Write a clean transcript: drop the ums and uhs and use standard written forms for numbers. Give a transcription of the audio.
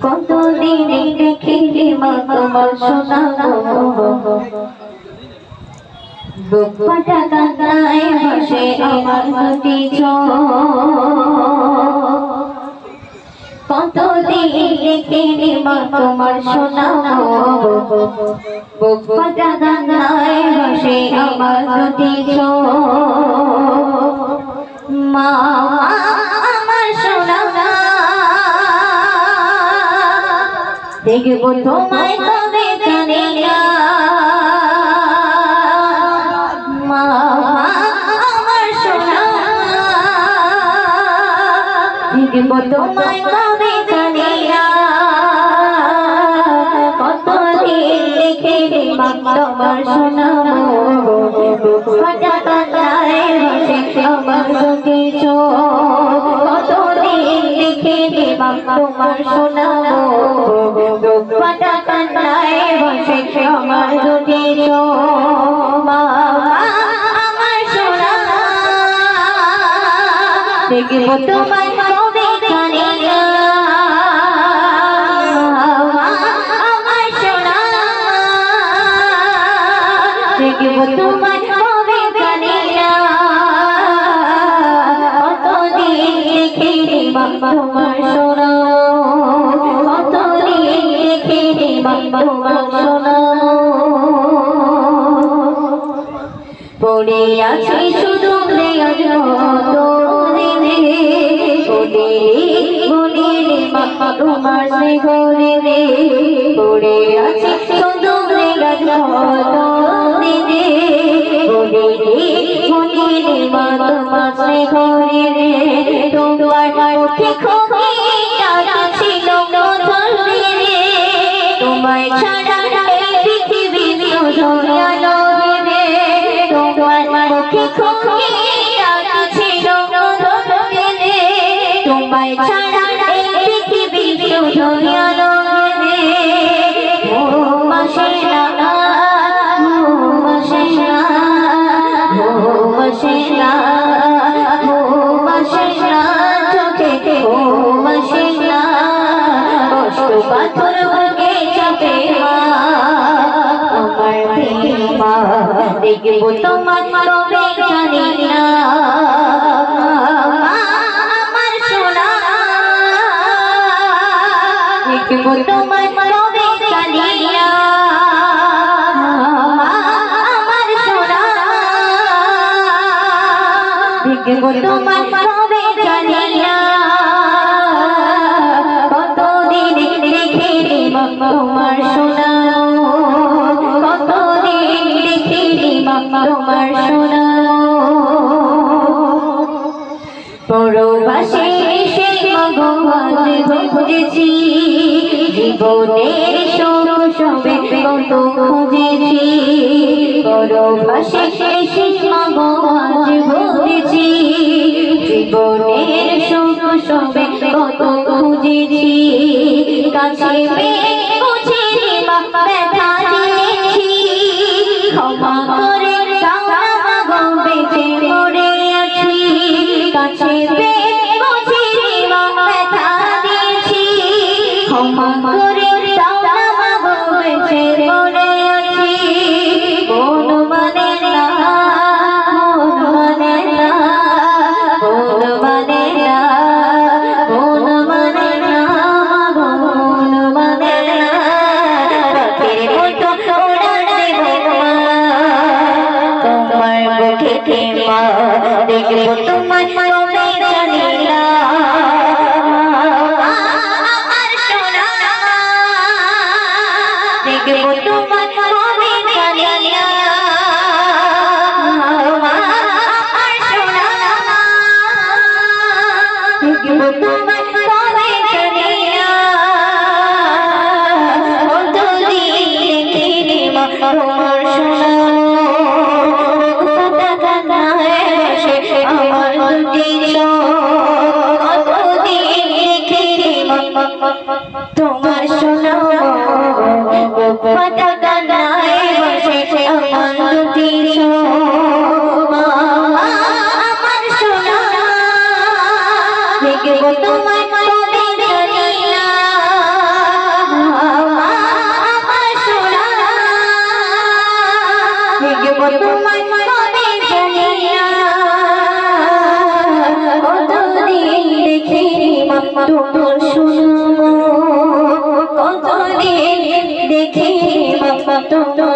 কতদিন দেখিনি মা তোমার সোনা বুক ফাটা কান্নায় ভাসে আমার দুটি চোখ কতদিন দেখিনি মা তোমার সোনা বুক ফাটা কান্নায় ভাসে আমার দুটি চোখ মা আমার সোনা দেখবো তোমায় কবে জানি না মা আমার সোনা দেখবো তোমায় কবে জানি না কতদিন দেখে মা তোমার সোনা ফাটা কান্নায় ভাসে আমার দুটি চোখ কতদিন দেখে মা তোমার সোনা ফাটা কান্নায় ভাসে আমার দুটি চোখ আমার সোনা দেখবো তোমায় কবে জানি না আমার সোনা দেখবো তোমায় কবে জানি না কতদিন দেখে মা তোমার সোনা কতদিন দেখে মা তোমার সোনা পড়ে আছে শুধু মা তোমার সে ঘরে রে পড়ে আছে শুধু মা তোমার সে ঘরে রে তোমার ছিল তোমায় ছাড়া পৃথিবী তোমায় ছাড়া পৃথিবী পাথর ভাগে যাবে মা দেখবো তোমার কবে জানি না আমার সোনা দেখবো তোমার কবে জানি না আমার সোনা দেখবো তোমার কবে জানি না কতদিন দেখে মা তোমার সোনা কতদিন দেখে মা তোমার সোনা পরবাসে এসে মগবাজ বুঝেছি জীবনের সুখ সবে কত খুঁজেছি পরবাসে এসে মগবাজ বুঝেছি জীবনের সুখ সবে কত খুঁজেছি কাছে পেয়ে বুঝেছি মা ব্যথা দিয়েছি ক্ষমা করে দাও না গো বেঁচে মরে আছি কাছে পেয়ে বুঝেছি মা ব্যথা দিয়েছি ক্ষমা করে দাও না গো বেঁচে মরে আছি মন মানে না মন মানে না মন মানে না মন মানে না মন মানে না রাতের মতো ওড়ান দেব তোমার বুকে মা দেখবো তোমার কবে জানি না আমার সোনা দেখবো তোমার কবে জানি না আমার সোনা দেখবো তোমার কবে জানি না কতদিন দেখিনি মা তোমার সোনা আমার দুটি চোখ কতদিন দেখিনি মা তোমার সোনা ফাটা কান্নায় ভাসে আমার দুটি চোখ আমার সোনা দেখবো তোমায় কবে জানি না তোমায় কবে জানি না কতদিন দেখি মা তোমার শুনবো কতদিন দেখি মা তোমার